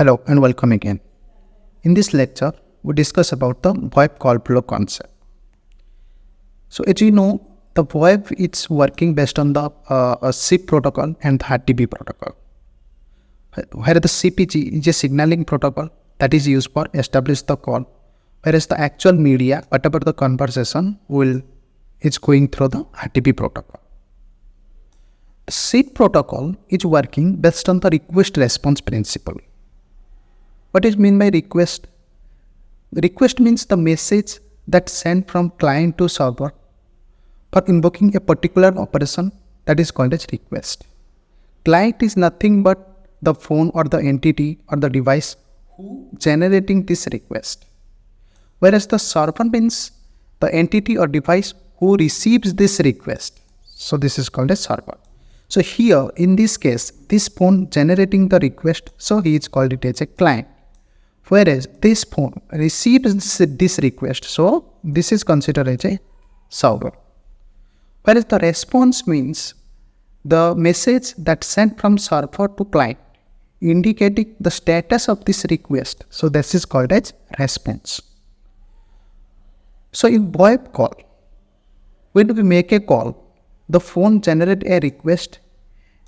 Hello and welcome again. In this lecture, we discuss about the VoIP call flow concept. So as you know, the VoIP is working based on the SIP protocol and the RTP protocol. Where the CPG is a signaling protocol that is used for establish the call, whereas the actual media, whatever the conversation is going through the RTP protocol. The SIP protocol is working based on the request response principle. What is meant by request? Request means the message that sent from client to server for invoking a particular operation that is called as request. Client is nothing but the phone or the entity or the device who generating this request. Whereas the server means the entity or device who receives this request. So this is called a server. So here in this case, this phone generating the request, so he is called it as a client. Whereas this phone receives this request, so this is considered as a server. Whereas the response means the message that sent from server to client indicating the status of this request. So this is called as response. So in VoIP call, when we make a call, the phone generates a request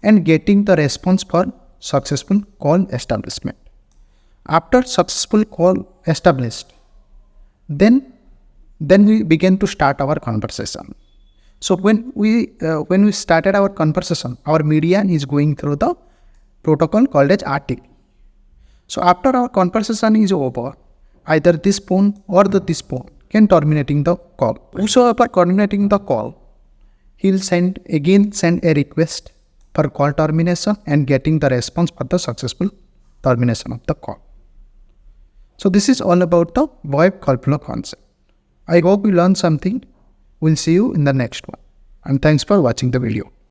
and getting the response for successful call establishment. After successful call established, then we begin to start our conversation. So when we started our conversation, our median is going through the protocol called as RTP. So after our conversation is over, either this phone or this phone can terminating the call. Whosoever terminating the call, he'll send a request for call termination and getting the response for the successful termination of the call. So this is all about the VoIP call flow concept. I hope you learned something. We'll see you in the next one. And thanks for watching the video.